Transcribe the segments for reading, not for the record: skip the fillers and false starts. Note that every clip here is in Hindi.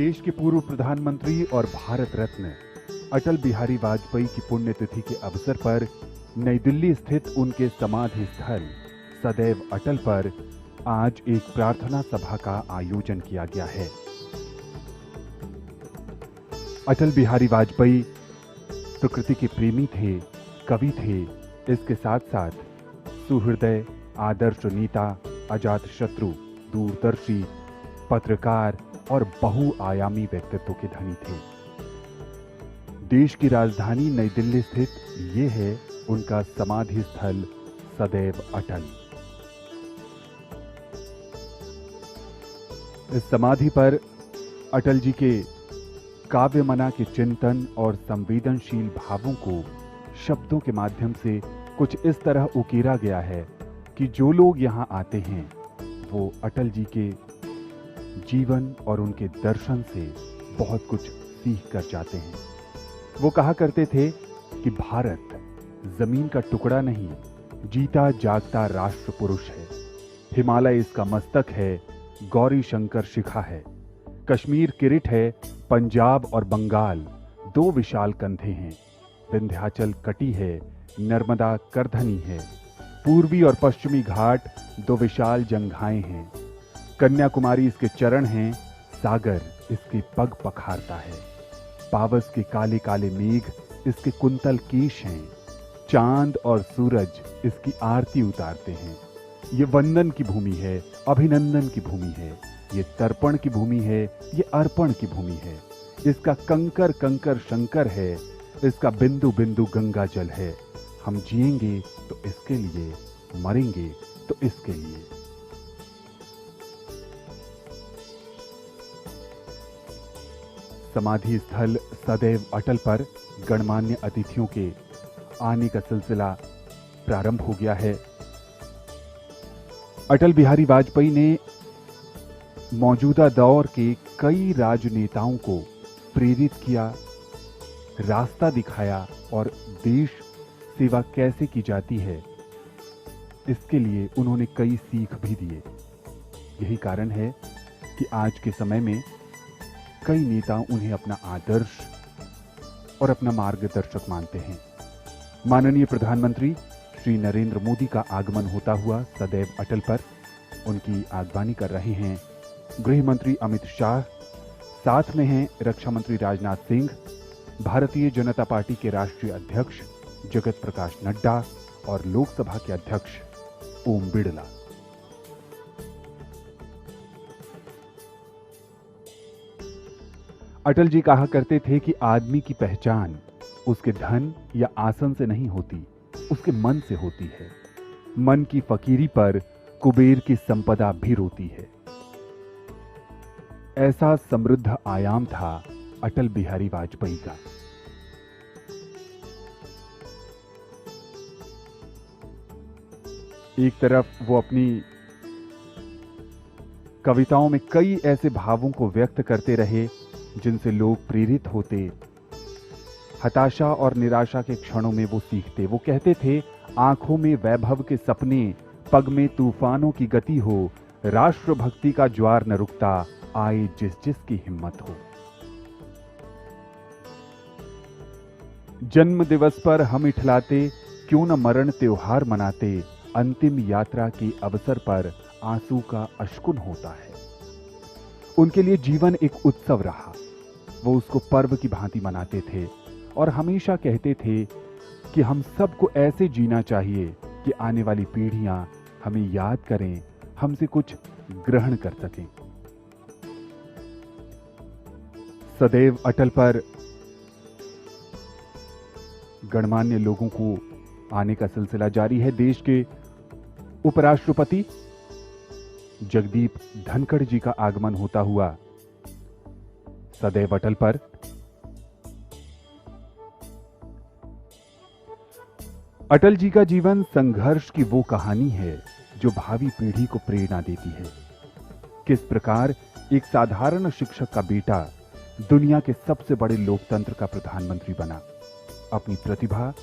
देश के पूर्व प्रधानमंत्री और भारत रत्न अटल बिहारी वाजपेयी की पुण्यतिथि के अवसर पर नई दिल्ली स्थित उनके समाधि स्थल सदैव अटल पर आज एक प्रार्थना सभा का आयोजन किया गया है। अटल बिहारी वाजपेयी प्रकृति के प्रेमी थे, कवि थे, इसके साथ साथ सुहृदय, आदर्श नेता, अजातशत्रु, दूरदर्शी, पत्रकार और बहुआयामी व्यक्तित्व के धनी थे। देश की राजधानी नई दिल्ली स्थित ये है उनका समाधि स्थल सदैव अटल। इस समाधि पर अटल जी के काव्यमना के चिंतन और संवेदनशील भावों को शब्दों के माध्यम से कुछ इस तरह उकेरा गया है कि जो लोग यहाँ आते हैं वो अटल जी के जीवन और उनके दर्शन से बहुत कुछ सीख कर जाते हैं। वो कहा करते थे कि भारत जमीन का टुकड़ा नहीं, जीता जागता राष्ट्र पुरुष है। हिमालय इसका मस्तक है, गौरी शंकर शिखा है। कश्मीर किरीट है, पंजाब और बंगाल दो विशाल कंधे हैं। विंध्याचल कटी है, नर्मदा करधनी है। पूर्वी और पश्चिमी घाट दो विशाल जंघाएं हैं। कन्याकुमारी इसके चरण हैं, सागर इसके पग पखारता है। पावस के काले काले मेघ इसके कुंतल केश हैं। चांद और सूरज इसकी आरती उतारते हैं। ये वंदन की भूमि है, अभिनंदन की भूमि है, ये तर्पण की भूमि है, ये अर्पण की भूमि है। इसका कंकर कंकर शंकर है, इसका बिंदु बिंदु गंगा जल है। हम जिएंगे तो इसके लिए, मरेंगे तो इसके लिए। समाधि स्थल सदैव अटल पर गणमान्य अतिथियों के आने का सिलसिला प्रारंभ हो गया है। अटल बिहारी वाजपेयी ने मौजूदा दौर के कई राजनेताओं को प्रेरित किया, रास्ता दिखाया और देश सेवा कैसे की जाती है इसके लिए उन्होंने कई सीख भी दिए। यही कारण है कि आज के समय में कई नेता उन्हें अपना आदर्श और अपना मार्गदर्शक मानते हैं। माननीय प्रधानमंत्री श्री नरेंद्र मोदी का आगमन होता हुआ सदैव अटल पर उनकी आगवानी कर रहे हैं गृह मंत्री अमित शाह, साथ में हैं रक्षा मंत्री राजनाथ सिंह, भारतीय जनता पार्टी के राष्ट्रीय अध्यक्ष जगत प्रकाश नड्डा और लोकसभा के अध्यक्ष ओम बिड़ला। अटल जी कहा करते थे कि आदमी की पहचान उसके धन या आसन से नहीं होती, उसके मन से होती है। मन की फकीरी पर कुबेर की संपदा भी रोती है। ऐसा समृद्ध आयाम था अटल बिहारी वाजपेयी का। एक तरफ वो अपनी कविताओं में कई ऐसे भावों को व्यक्त करते रहे जिनसे लोग प्रेरित होते। हताशा और निराशा के क्षणों में वो सीखते। वो कहते थे, आंखों में वैभव के सपने, पग में तूफानों की गति हो, राष्ट्रभक्ति का ज्वार न रुकता, आए जिस जिस की हिम्मत हो। जन्म दिवस पर हम इठलाते, क्यों न मरण त्योहार मनाते, अंतिम यात्रा के अवसर पर आंसू का अश्कुन होता है। उनके लिए जीवन एक उत्सव रहा। वो उसको पर्व की भांति मनाते थे और हमेशा कहते थे कि हम सबको ऐसे जीना चाहिए कि आने वाली पीढ़ियां हमें याद करें, हमसे कुछ ग्रहण कर सकें। सदैव अटल पर गणमान्य लोगों को आने का सिलसिला जारी है। देश के उपराष्ट्रपति जगदीप धनखड़ जी का आगमन होता हुआ सदैव अटल पर। अटल जी का जीवन संघर्ष की वो कहानी है जो भावी पीढ़ी को प्रेरणा देती है। किस प्रकार एक साधारण शिक्षक का बेटा दुनिया के सबसे बड़े लोकतंत्र का प्रधानमंत्री बना। अपनी प्रतिभा,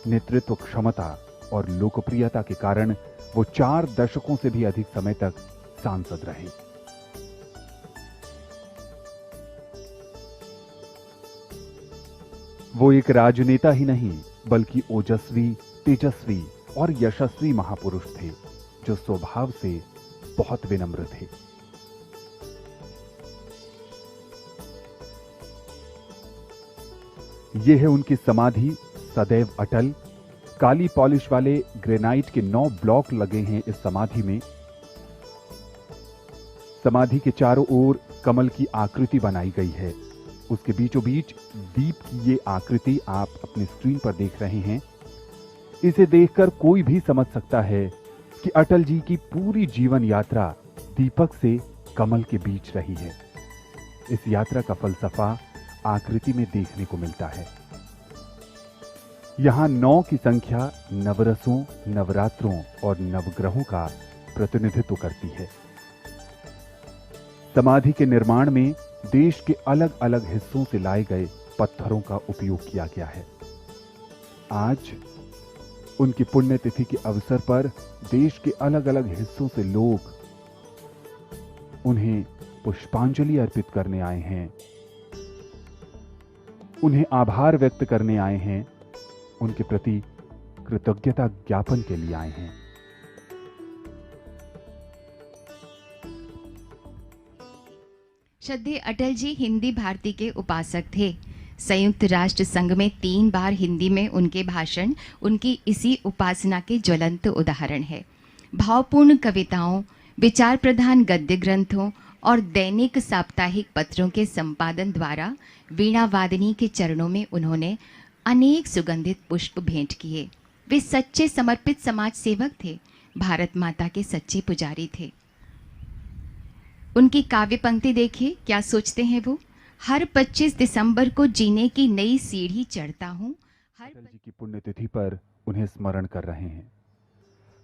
नेतृत्व क्षमता और लोकप्रियता के कारण वो 4 दशकों से भी अधिक समय तक सांसद रहे। वो एक राजनेता ही नहीं बल्कि ओजस्वी, तेजस्वी और यशस्वी महापुरुष थे जो स्वभाव से बहुत विनम्र थे। ये है उनकी समाधि, सदैव अटल। काली पॉलिश वाले ग्रेनाइट के 9 ब्लॉक लगे हैं इस समाधि में। समाधि के चारों ओर कमल की आकृति बनाई गई है। उसके बीचों बीच दीप की ये आकृति आप अपनी स्क्रीन पर देख रहे हैं। इसे देखकर कोई भी समझ सकता है कि अटल जी की पूरी जीवन यात्रा दीपक से कमल के बीच रही है। इस यात्रा का फलसफा आकृति में देखने को मिलता है। यहां 9 की संख्या नवरसों, नवरात्रों और नवग्रहों का प्रतिनिधित्व करती है। समाधि के निर्माण में देश के अलग अलग हिस्सों से लाए गए पत्थरों का उपयोग किया गया है। आज उनकी पुण्यतिथि के अवसर पर देश के अलग अलग हिस्सों से लोग उन्हें पुष्पांजलि अर्पित करने आए हैं, उन्हें आभार व्यक्त करने आए हैं, उनके प्रति कृतज्ञता ज्ञापन के लिए आए हैं। श्रद्धेय अटल जी हिंदी भारती के उपासक थे। संयुक्त राष्ट्र संघ में 3 बार हिंदी में उनके भाषण उनकी इसी उपासना के ज्वलंत उदाहरण है। भावपूर्ण कविताओं, विचार प्रधान गद्य ग्रंथों और दैनिक साप्ताहिक पत्रों के संपादन द्वारा वीणा वादनी के चरणों में उन्होंने अनेक सुगंधित पुष्प भेंट किए। वे सच्चे समर्पित समाज सेवक थे, भारत माता के सच्चे पुजारी थे। उनकी काव्य पंक्ति देखिए, क्या सोचते हैं वो। हर 25 दिसंबर को जीने की नई सीढ़ी चढ़ता हूँ। अटल जी की पुण्यतिथि पर उन्हें स्मरण कर रहे हैं।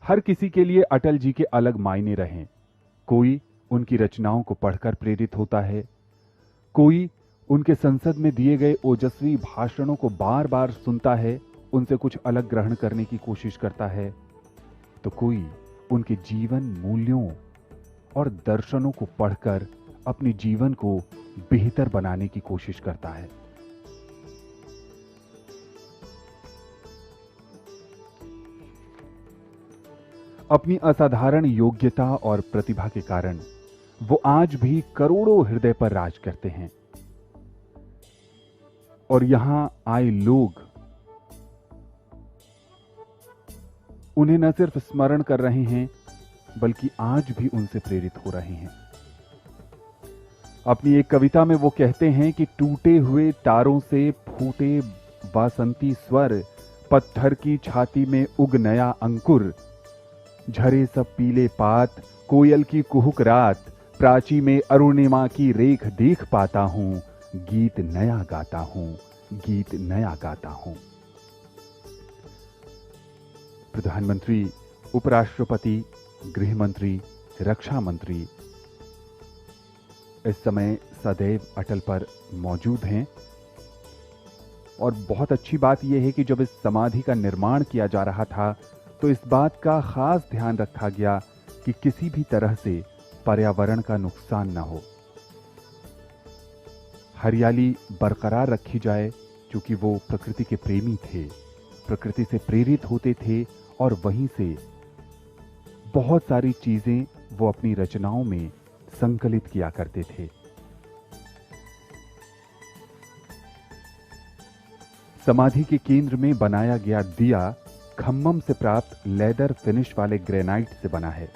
हर किसी के लिए अटल जी के अलग मायने रहे। कोई उनकी रचनाओं को पढ़कर प्रेरित होता है, कोई उनके संसद में दिए गए ओजस्वी भाषणों को बार बार सुनता है, उनसे कुछ अलग ग्रहण करने की कोशिश करता है, तो कोई उनके जीवन मूल्यों और दर्शनों को पढ़कर अपने जीवन को बेहतर बनाने की कोशिश करता है। अपनी असाधारण योग्यता और प्रतिभा के कारण वो आज भी करोड़ों हृदय पर राज करते हैं और यहां आए लोग उन्हें न सिर्फ स्मरण कर रहे हैं बल्कि आज भी उनसे प्रेरित हो रहे हैं। अपनी एक कविता में वो कहते हैं कि टूटे हुए तारों से फूटे वासंती स्वर, पत्थर की छाती में उग नया अंकुर, झरे सब पीले पात, कोयल की कुहुक रात, प्राची में अरुणिमा की रेख देख पाता हूं, गीत नया गाता हूं, गीत नया गाता हूं। प्रधानमंत्री, उपराष्ट्रपति, गृह मंत्री, रक्षा मंत्री इस समय सदैव अटल पर मौजूद हैं। और बहुत अच्छी बात यह है कि जब इस समाधि का निर्माण किया जा रहा था तो इस बात का खास ध्यान रखा गया कि किसी भी तरह से पर्यावरण का नुकसान न हो, हरियाली बरकरार रखी जाए, क्योंकि वो प्रकृति के प्रेमी थे, प्रकृति से प्रेरित होते थे और वहीं से बहुत सारी चीजें वो अपनी रचनाओं में संकलित किया करते थे। समाधि के केंद्र में बनाया गया दिया खम्मम से प्राप्त लेदर फिनिश वाले ग्रेनाइट से बना है।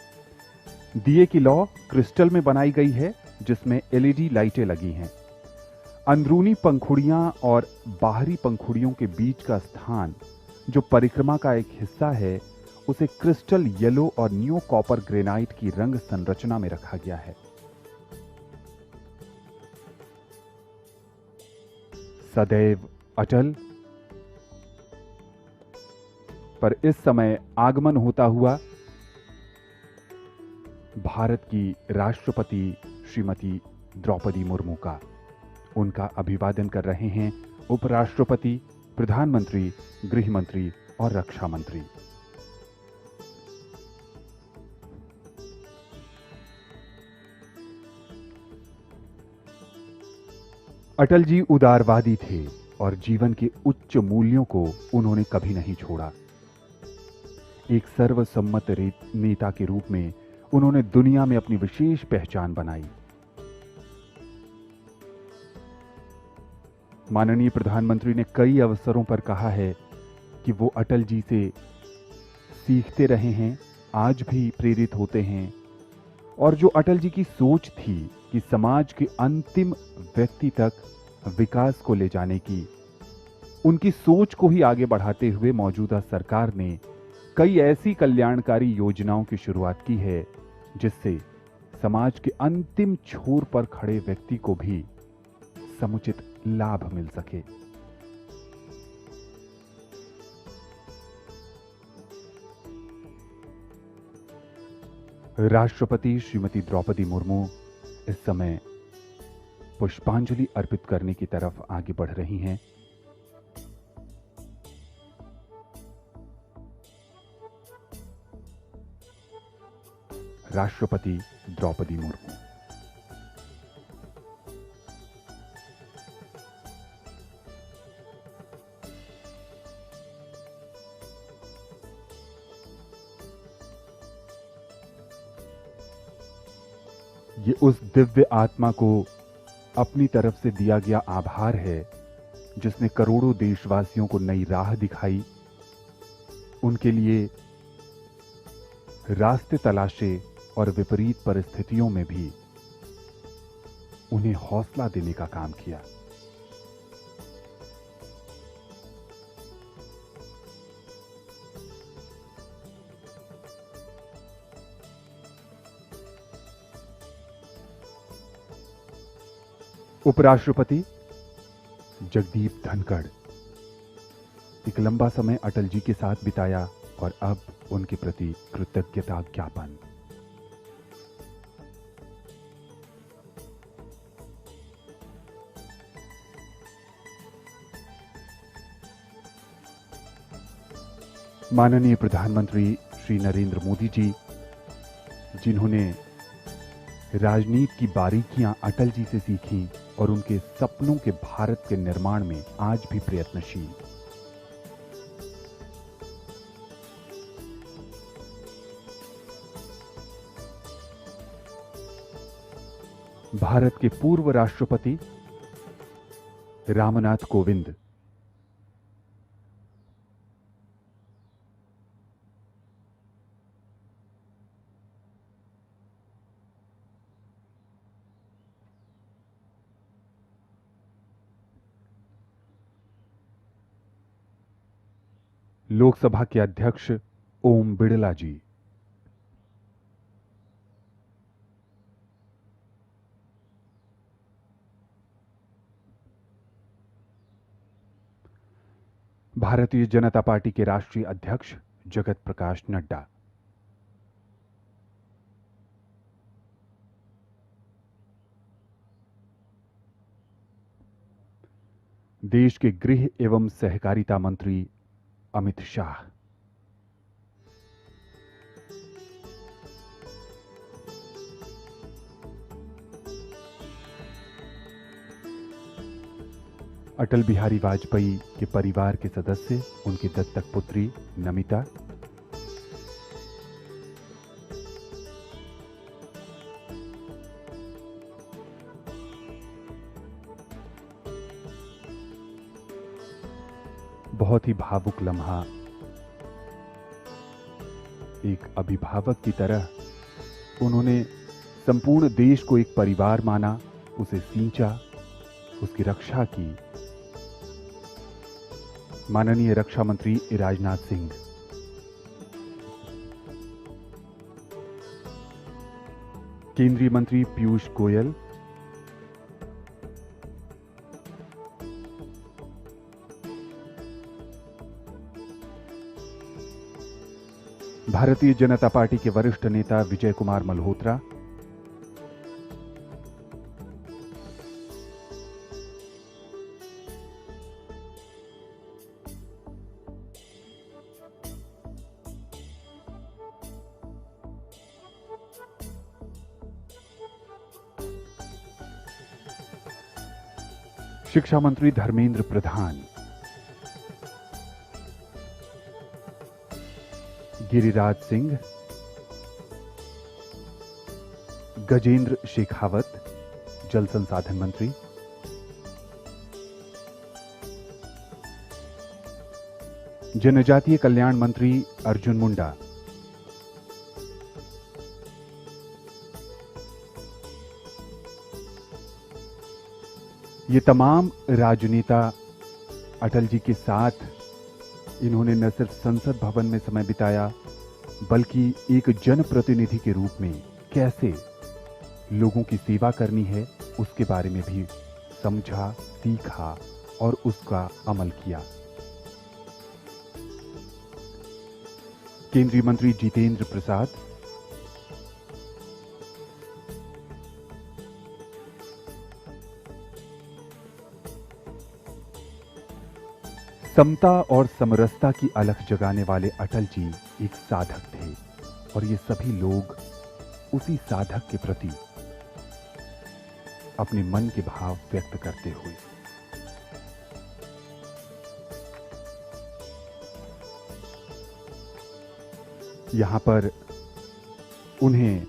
दिए की लौ क्रिस्टल में बनाई गई है जिसमें एलईडी लाइटें लगी हैं। अंदरूनी पंखुड़ियां और बाहरी पंखुड़ियों के बीच का स्थान जो परिक्रमा का एक हिस्सा है उसे क्रिस्टल येलो और न्यू कॉपर ग्रेनाइट की रंग संरचना में रखा गया है। सदैव अटल पर इस समय आगमन होता हुआ भारत की राष्ट्रपति श्रीमती द्रौपदी मुर्मू का, उनका अभिवादन कर रहे हैं उपराष्ट्रपति, प्रधानमंत्री, गृह मंत्री और रक्षा मंत्री। अटल जी उदारवादी थे और जीवन के उच्च मूल्यों को उन्होंने कभी नहीं छोड़ा। एक सर्वसम्मत नेता के रूप में उन्होंने दुनिया में अपनी विशेष पहचान बनाई। माननीय प्रधानमंत्री ने कई अवसरों पर कहा है कि वो अटल जी से सीखते रहे हैं, आज भी प्रेरित होते हैं, और जो अटल जी की सोच थी कि समाज के अंतिम व्यक्ति तक विकास को ले जाने की, उनकी सोच को ही आगे बढ़ाते हुए मौजूदा सरकार ने कई ऐसी कल्याणकारी योजनाओं की शुरुआत की है जिससे समाज के अंतिम छोर पर खड़े व्यक्ति को भी समुचित लाभ मिल सके। राष्ट्रपति श्रीमती द्रौपदी मुर्मू इस समय पुष्पांजलि अर्पित करने की तरफ आगे बढ़ रही हैं। राष्ट्रपति द्रौपदी मुर्मू। ये उस दिव्य आत्मा को अपनी तरफ से दिया गया आभार है जिसने करोड़ों देशवासियों को नई राह दिखाई, उनके लिए रास्ते तलाशे और विपरीत परिस्थितियों में भी उन्हें हौसला देने का काम किया। उपराष्ट्रपति जगदीप धनखड़ एक लंबा समय अटल जी के साथ बिताया और अब उनके प्रति कृतज्ञता ज्ञापन। माननीय प्रधानमंत्री श्री नरेंद्र मोदी जी, जिन्होंने राजनीति की बारीकियां अटल जी से सीखी और उनके सपनों के भारत के निर्माण में आज भी प्रयत्नशील। भारत के पूर्व राष्ट्रपति रामनाथ कोविंद, लोकसभा के अध्यक्ष ओम बिड़ला जी, भारतीय जनता पार्टी के राष्ट्रीय अध्यक्ष जगत प्रकाश नड्डा, देश के गृह एवं सहकारिता मंत्री अमित शाह, अटल बिहारी वाजपेयी के परिवार के सदस्य, उनकी दत्तक पुत्री नमिता, बहुत ही भावुक लम्हा। एक अभिभावक की तरह उन्होंने संपूर्ण देश को एक परिवार माना, उसे सींचा, उसकी रक्षा की। माननीय रक्षा मंत्री राजनाथ सिंह, केंद्रीय मंत्री पीयूष गोयल, भारतीय जनता पार्टी के वरिष्ठ नेता विजय कुमार मल्होत्रा, शिक्षा मंत्री धर्मेंद्र प्रधान, गिरिराज सिंह, गजेंद्र शेखावत, जल संसाधन मंत्री, जनजातीय कल्याण मंत्री अर्जुन मुंडा, ये तमाम राजनेता अटल जी के साथ इन्होंने न सिर्फ संसद भवन में समय बिताया, बल्कि एक जनप्रतिनिधि के रूप में कैसे लोगों की सेवा करनी है उसके बारे में भी समझा, सीखा और उसका अमल किया। केंद्रीय मंत्री जितेंद्र प्रसाद, समता और समरसता की अलख जगाने वाले अटल जी एक साधक थे और ये सभी लोग उसी साधक के प्रति अपने मन के भाव व्यक्त करते हुए यहां पर उन्हें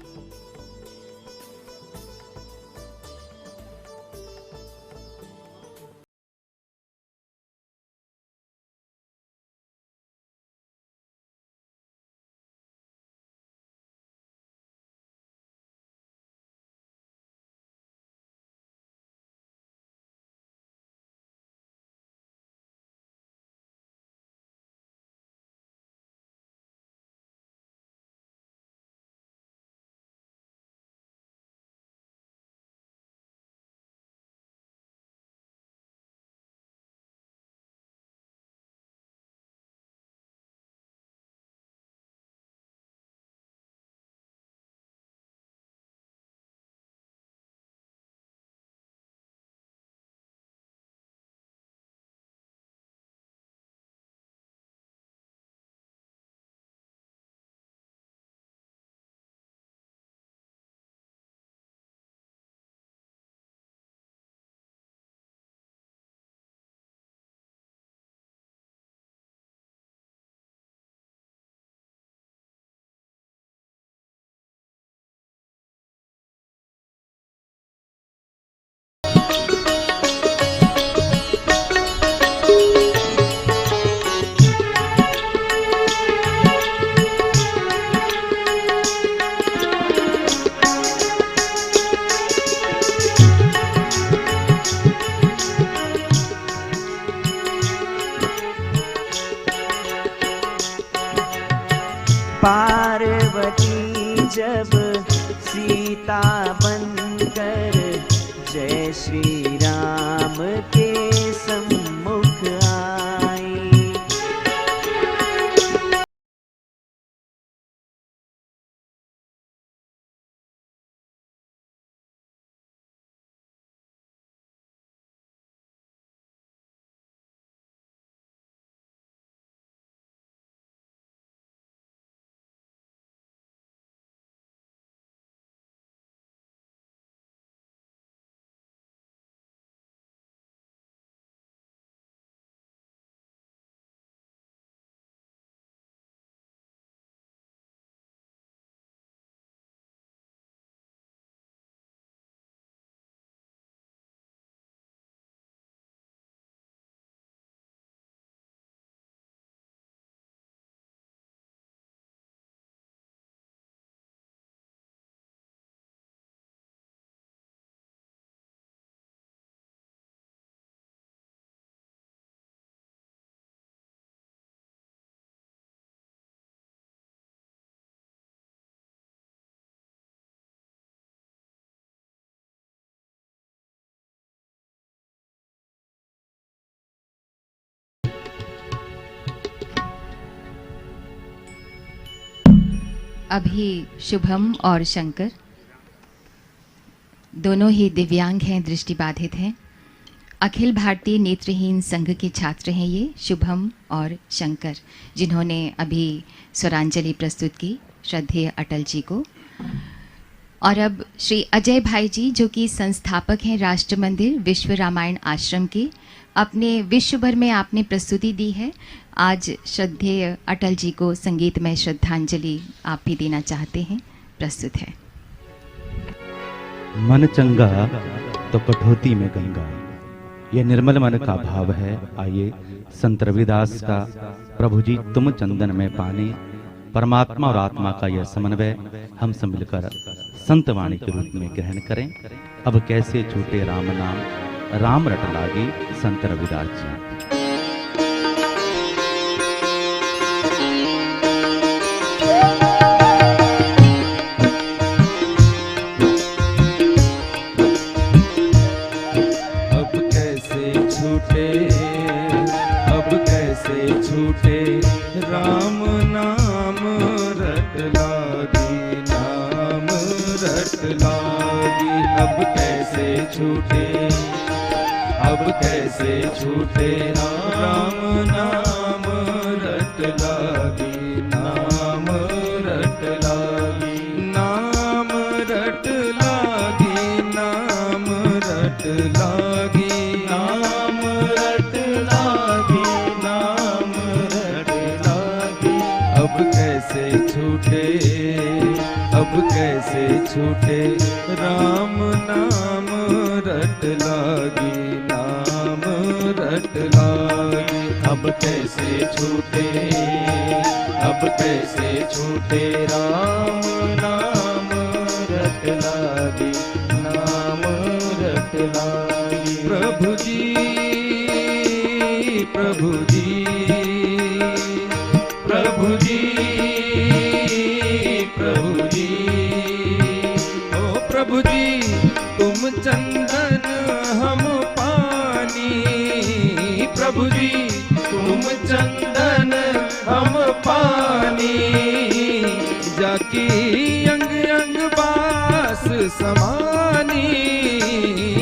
पार्वती जब सीता बनकर जय श्री राम के सम्मुख आई। अभी शुभम और शंकर दोनों ही दिव्यांग हैं, दृष्टिबाधित हैं। अखिल भारतीय नेत्रहीन संघ के छात्र हैं ये शुभम और शंकर, जिन्होंने अभी स्वरांजलि प्रस्तुत की श्रद्धेय अटल जी को। और अब श्री अजय भाई जी, जो कि संस्थापक हैं राष्ट्र मंदिर विश्व रामायण आश्रम के, अपने विश्व भर में आपने प्रस्तुति दी है। आज श्रद्धेय अटल जी को संगीतमय श्रद्धांजलि आप भी देना चाहते हैं, प्रस्तुत है। मन चंगा तो कठौती में गंगा, यह निर्मल मन का भाव है। आइए संत रविदास का प्रभु जी तुम चंदन में पानी, परमात्मा और आत्मा का यह समन्वय हम सब मिलकर संत वाणी के रूप में ग्रहण करें। अब कैसे छूटे राम नाम, राम रट लागी, संत रविदास जी। छूटे राम नाम रट लागी, नाम रट लागी। अब कैसे छूटे, अब कैसे छूटे राम नाम रट लागी, नाम रट लागी, नाम रट लागी, नाम रट लागी, नाम रट लागी, नाम रट लागी। अब कैसे छूटे, अब कैसे छूटे राम नाम रट लागी, नाम रट लागी। अब कैसे छूटे, अब कैसे छूटे राम नाम रट लागी, नाम रट लागी। प्रभु जी, प्रभु जी, प्रभु जी, प्रभु जी, ओ प्रभु जी तुम चंदन हम पानी, प्रभु जी तुम चंदन हम पानी, जाकी अंग अंग बास समानी,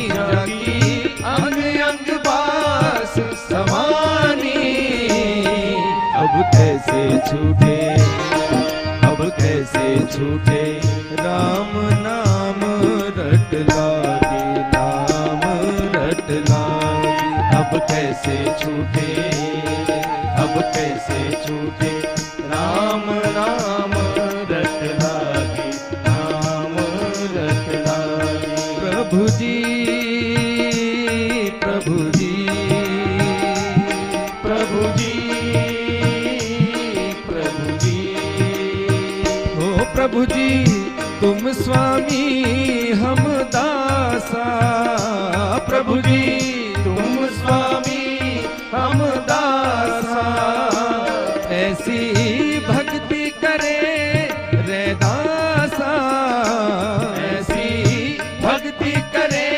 जाकी अंग अंग बास समानी। अब कैसे छूटे, अब कैसे छूटे राम नाम रट लागी, नाम रट लागी। अब कैसे छूटे, अब कैसे छूटे राम नाम रट लागी, नाम रट लागी। प्रभु जी, प्रभु जी, प्रभु जी, प्रभु जी, हो प्रभु जी तुम स्वामी हम दासा, प्रभु जी तुम स्वामी हम दासा। ऐसी भक्ति करे रे दासा, ऐसी भक्ति करे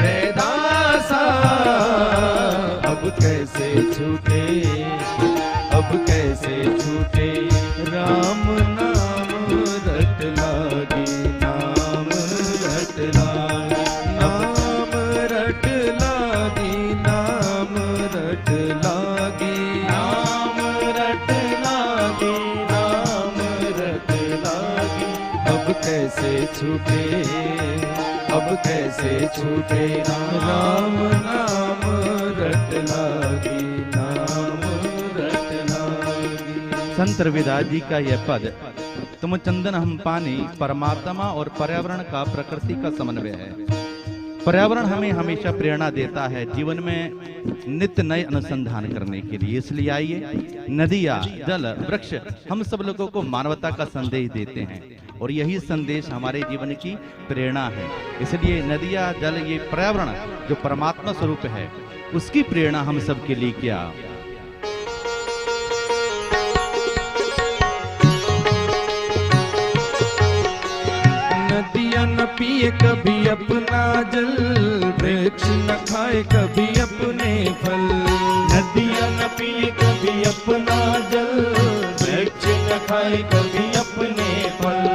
रे दासा। अब कैसे छूटे, अब कैसे छूटे राम नाम रट लागी, नाम रट लागी, नाम रट लागी, नाम रट लागी, नाम रट लागी, नाम रट लागी। अब कैसे छूटे, अब कैसे छूटे राम नाम रट लागी, नाम रट लागी। संत रविदास जी का यह पद, तुम चंदन हम पानी, परमात्मा और पर्यावरण का प्रकृति का समन्वय है। पर्यावरण हमें हमेशा प्रेरणा देता है जीवन में नित्य नए अनुसंधान करने के लिए। इसलिए आइए नदियाँ, जल, वृक्ष हम सब लोगों को मानवता का संदेश देते हैं और यही संदेश हमारे जीवन की प्रेरणा है। इसलिए नदियाँ, जल, ये पर्यावरण जो परमात्मा स्वरूप है, उसकी प्रेरणा हम सब के लिए क्या। नदियाँ न पिए कभी अपना जल, वृक्ष न खाए कभी अपने फल। नदियाँ न पिए कभी अपना जल, वृक्ष न खाए कभी अपने फल।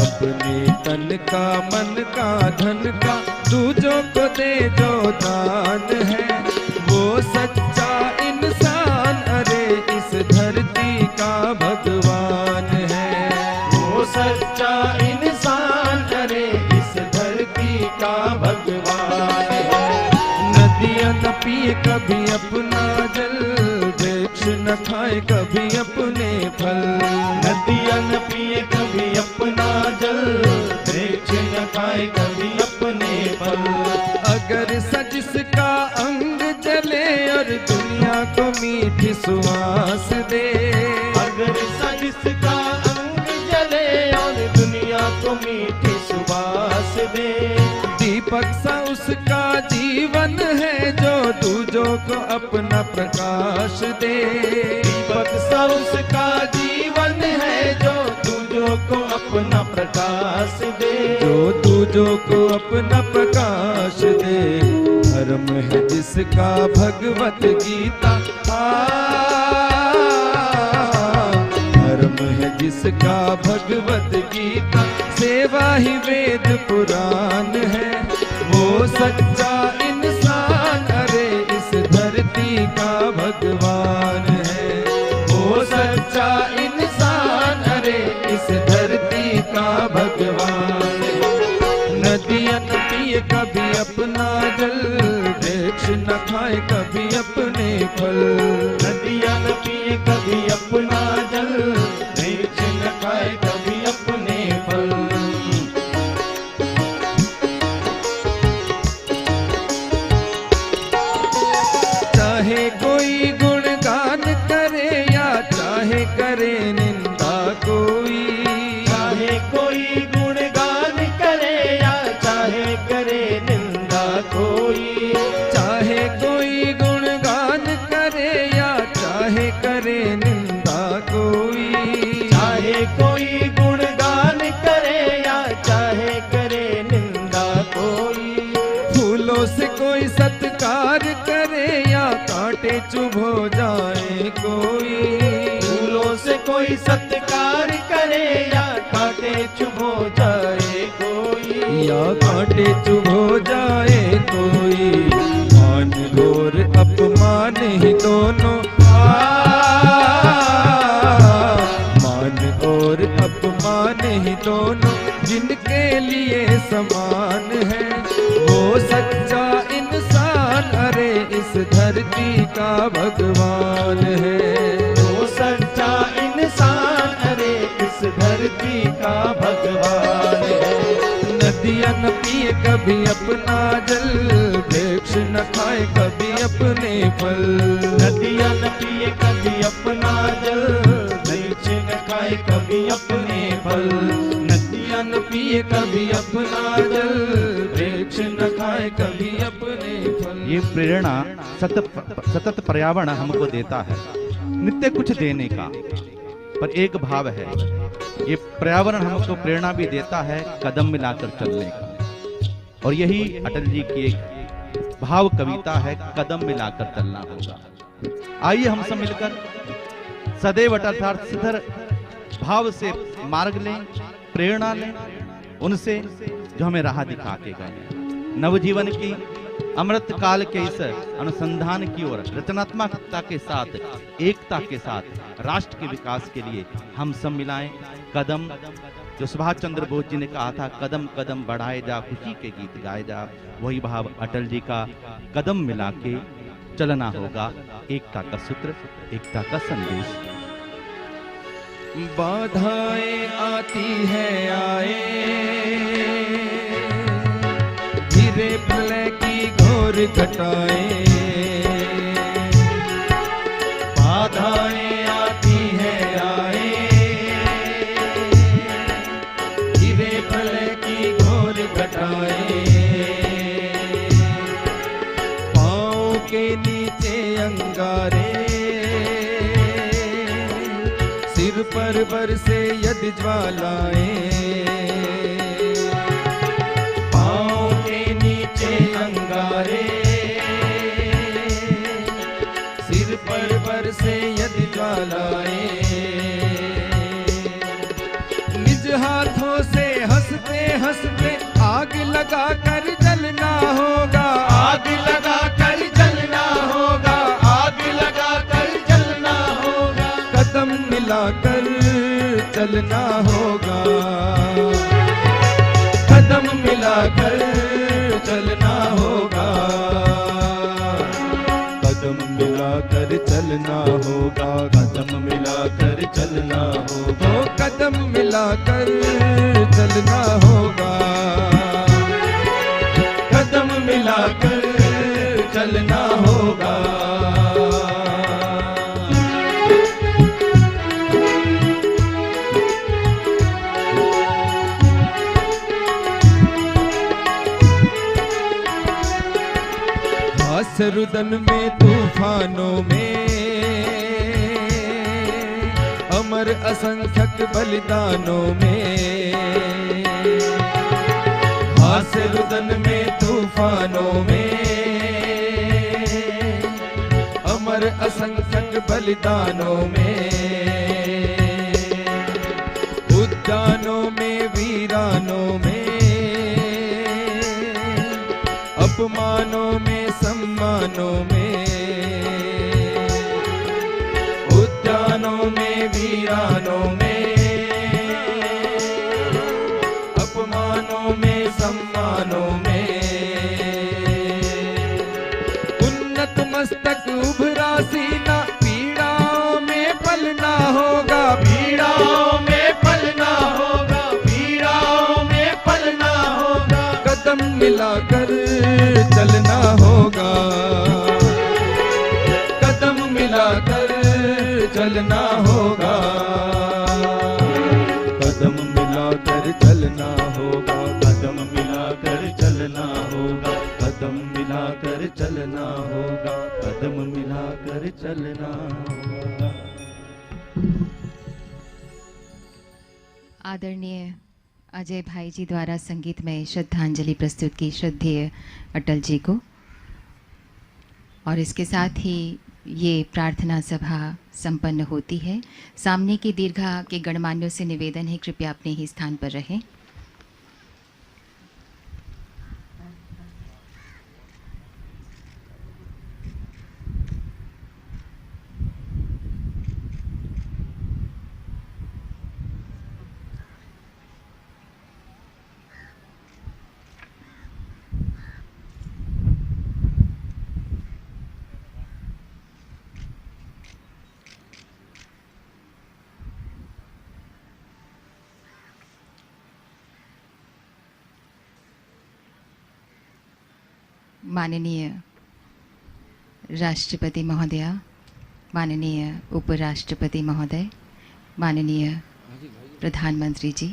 अपने तन का, मन का, धन का दूजों को दे जो दान है, वो सच्चा इंसान अरे इस धरती का भगवान है। वो सच्चा इंसान खाए कभी अपने फल। नदियाँ न पिए कभी अपना जल, वृक्ष न खाए कभी अपने फल। अगर सजिस का अंग जले और दुनिया को मीठी सुवास दे, अगर सजिस का अंग जले और दुनिया को मीठी सुबास दे, दीपक सा उसका जीवन है जो दूजों को अपना प्रकाश दे। दीपक सा उसका जीवन है जो दूजों को अपना प्रकाश दे। जो दूजों को अपना प्रकाश दे, धर्म है जिसका भगवत गीता। धर्म है जिसका भगवत गीता, सेवा ही वेद पुराण है। वो सच्चा इंसान अरे इस धरती का भगवान है। वो सच्चा इंसान अरे इस धरती का भगवान है। नदियाँ न पिए कभी अपना जल, वृक्ष न खाए कभी अपने फल। नदियाँ न पिए कभी अपना जल, वृक्ष न खाए कभी अपने फल। चाहे कोई गुणगान करे या चाहे करे निंदा कोई, चाहे कोई गुणगान करे या चाहे करे निंदा कोई, चाहे कोई गुणगान करे या चाहे करे निंदा कोई, चाहे कोई गुणगान करे या चाहे करे निंदा कोई, फूलों से कोई सत्कार करे या कांटे चुभो जाए कोई, फूलों से कोई सत्कार करे या कांटे चुभो जाए कोई, या कांटे चुभो जाए कोई। मान और अपमान ही दोनों, मान और अपमान ही दोनों जिनके लिए समान है। वो सच्चा इंसान अरे इस धरती का भगवान है। वो सच्चा इंसान अरे इस धरती का भगवान है। नदियाँ न पिए कभी अपना जल, वृक्ष न खाए कभी अपने फल। नदियाँ न पिए कभी अपना जल, वृक्ष न खाए कभी अपने फल। नदियाँ न पिए कभी अपना जल, वृक्ष न खाए कभी अपने फल। ये प्रेरणा सतत पर्यावरण हमको देता है, नित्य कुछ देने का। पर एक भाव है, ये पर्यावरण हमको प्रेरणा भी देता है कदम मिलाकर चलने का। और यही अटल जी की एक भाव कविता है, कदम मिलाकर चलना होगा। आइए हम सब मिलकर सदैव अर्थात सिद्धर भाव से मार्ग लें, प्रेरणा लें उनसे जो हमें राह दिखा के गए। नवजीवन की अमृत काल के इस अनुसंधान की ओर रचनात्मकता के साथ, एकता के साथ राष्ट्र के विकास के लिए हम सब मिलाएं कदम। जो सुभाष चंद्र बोस जी ने कहा था, कदम कदम बढ़ाए जा, खुशी के गीत गाए जा, वही भाव अटल जी का कदम मिला के चलना होगा। एकता का सूत्र, एकता का संदेश। बाधाएं आती है आए, धीरे प्रलय की घोर घटाएं। बाधाएं आती है आए, धीरे प्रलय की घोर घटाएं। पाँव के नीचे अंगारे, सिर पर बरसे यदि ज्वालाएं। पाँव के नीचे अंगारे, सिर पर बरसे यदि ज्वालाएं। निज हाथों से हंसते हंसते आग लगा कर जलना होगा। आग लगा कर जलना होगा, आग लगा कर जलना होगा। कदम मिलाकर चलना होगा, कदम मिलाकर चलना होगा, कदम मिलाकर चलना होगा, कदम चलना होगा, कदम मिलाकर चलना होगा। हास्य रुदन में तूफानों में अमर असंख्यक बलिदानों में, हास्य रुदन में तूफानों में अमर असंख्यक बलिदानों में, उद्यानों में वीरानों में, अपमानों में सम्मानों में, उद्यानों में वीरानों में, अपमानों में सम्मानों में, उन्नत मस्तक उभरा सीना, पीड़ाओं में पलना होगा, पीड़ाओं में पलना होगा, पीड़ाओं में पलना होगा। कदम मिलाकर चलना होगा, कदम मिलाकर चलना होगा, कदम मिलाकर चलना होगा, कदम मिलाकर चलना होगा, कदम मिलाकर चलना होगा, कदम मिलाकर चलना होगा। आदरणीय अजय भाई जी द्वारा संगीतमय श्रद्धांजलि प्रस्तुत की श्रद्धेय अटल जी को, और इसके साथ ही ये प्रार्थना सभा संपन्न होती है। सामने की दीर्घा के गणमान्यों से निवेदन है, कृपया अपने ही स्थान पर रहें। माननीय राष्ट्रपति महोदया, माननीय उपराष्ट्रपति महोदय, माननीय प्रधानमंत्री जी,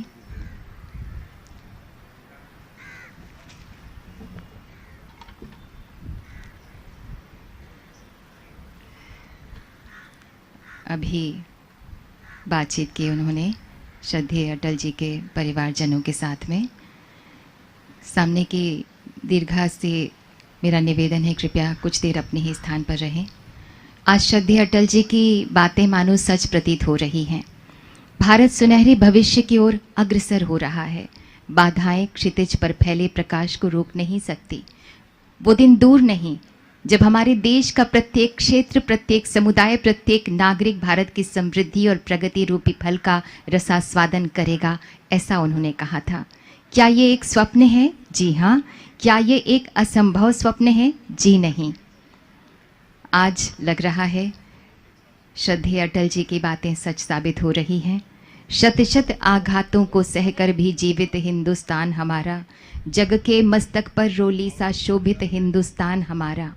अभी बातचीत की उन्होंने श्रद्धेय अटल जी के परिवारजनों के साथ में। सामने की दीर्घा से मेरा निवेदन है, कृपया कुछ देर अपने ही स्थान पर रहें। आज श्रद्धेय अटल जी की बातें मानो सच प्रतीत हो रही हैं। भारत सुनहरे भविष्य की ओर अग्रसर हो रहा है। बाधाएं क्षितिज पर फैले प्रकाश को रोक नहीं सकती। वो दिन दूर नहीं जब हमारे देश का प्रत्येक क्षेत्र, प्रत्येक समुदाय, प्रत्येक नागरिक भारत की समृद्धि और प्रगति रूपी फल का रसास्वादन करेगा, ऐसा उन्होंने कहा था। क्या ये एक स्वप्न है? जी हाँ। क्या ये एक असंभव स्वप्न है? जी नहीं। आज लग रहा है श्रद्धेय अटल जी की बातें सच साबित हो रही हैं। शत शत आघातों को सहकर भी जीवित हिंदुस्तान हमारा, जग के मस्तक पर रोली सा शोभित हिंदुस्तान हमारा।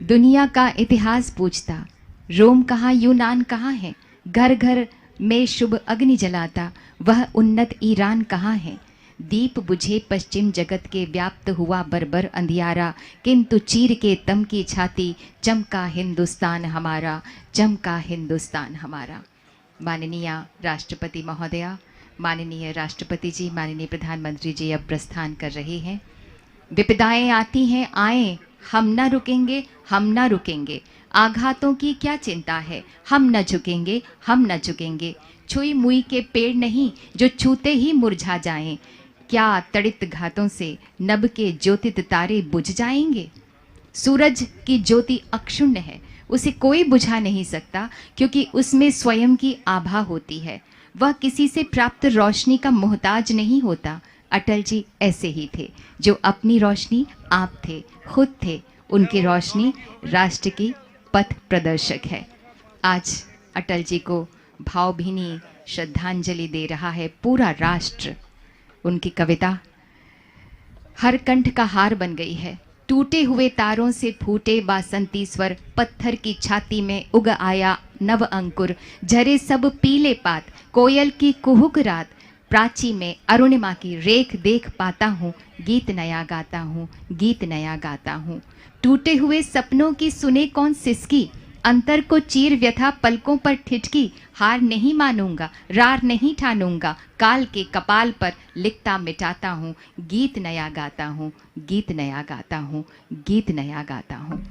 दुनिया का इतिहास पूछता, रोम कहाँ, यूनान कहाँ है? घर घर में शुभ अग्नि जलाता वह उन्नत ईरान कहाँ है? दीप बुझे पश्चिम जगत के व्याप्त हुआ बर्बर अंधियारा, किंतु चीर के तम की छाती चमका हिंदुस्तान हमारा, चमका हिंदुस्तान हमारा। माननीय राष्ट्रपति महोदया, माननीय राष्ट्रपति जी, माननीय प्रधानमंत्री जी अब प्रस्थान कर रहे हैं। विपदाएं आती हैं, आए, हम न रुकेंगे, हम न रुकेंगे। आघातों की क्या चिंता है, हम न झुकेंगे, हम न झुकेंगे। छुई मुई के पेड़ नहीं जो छूते ही मुरझा जाएं। क्या तड़ित घातों से नभ के ज्योतित तारे बुझ जाएंगे? सूरज की ज्योति अक्षुण्ण है, उसे कोई बुझा नहीं सकता, क्योंकि उसमें स्वयं की आभा होती है। वह किसी से प्राप्त रोशनी का मोहताज नहीं होता। अटल जी ऐसे ही थे, जो अपनी रोशनी आप थे, खुद थे। उनकी रोशनी राष्ट्र की पथ प्रदर्शक है। आज अटल जी को भावभीनी श्रद्धांजलि दे रहा है पूरा राष्ट्र। उनकी कविता हर कंठ का हार बन गई है। टूटे हुए तारों से फूटे बासंती स्वर, पत्थर की छाती में उग आया नव अंकुर, झरे सब पीले पात, कोयल की कुहुक रात, प्राची में अरुणिमा की रेख देख पाता हूँ, गीत नया गाता हूँ, गीत नया गाता हूँ। टूटे हुए सपनों की सुने कौन सिसकी, अंतर को चीर व्यथा पलकों पर ठिठकी, हार नहीं मानूंगा, रार नहीं ठानूंगा, काल के कपाल पर लिखता मिटाता हूँ, गीत नया गाता हूँ, गीत नया गाता हूँ, गीत नया गाता हूँ।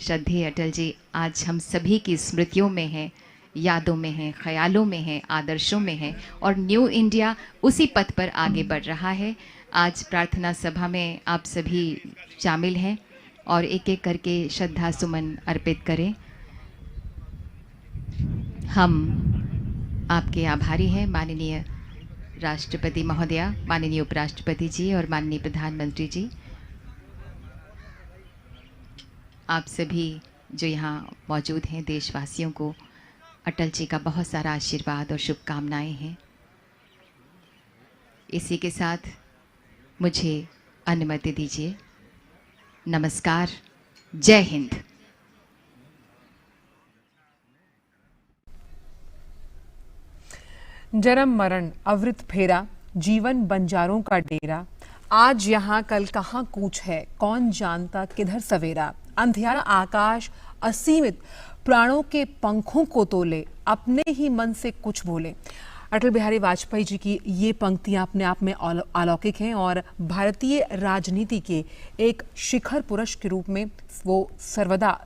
श्रद्धेय अटल जी आज हम सभी की स्मृतियों में हैं, यादों में हैं, ख्यालों में हैं, आदर्शों में हैं, और न्यू इंडिया उसी पथ पर आगे बढ़ रहा है। आज प्रार्थना सभा में आप सभी शामिल हैं और एक एक करके श्रद्धा सुमन अर्पित करें। हम आपके आभारी हैं माननीय राष्ट्रपति महोदया, माननीय उपराष्ट्रपति जी और माननीय प्रधानमंत्री जी। आप सभी जो यहाँ मौजूद हैं, देशवासियों को अटल जी का बहुत सारा आशीर्वाद और शुभकामनाएं हैं। इसी के साथ मुझे अनुमति दीजिए। नमस्कार, जय हिंद। जन्म मरण अवृत फेरा, जीवन बंजारों का डेरा, आज यहाँ कल कहाँ कूच है, कौन जानता किधर सवेरा, अंधियारा आकाश असीमित प्राणों के पंखों को तोले, अपने ही मन से कुछ बोले। अटल बिहारी वाजपेयी जी की ये पंक्तियां अपने आप में अलौकिक हैं और भारतीय राजनीति के एक शिखर पुरुष के रूप में वो सर्वदा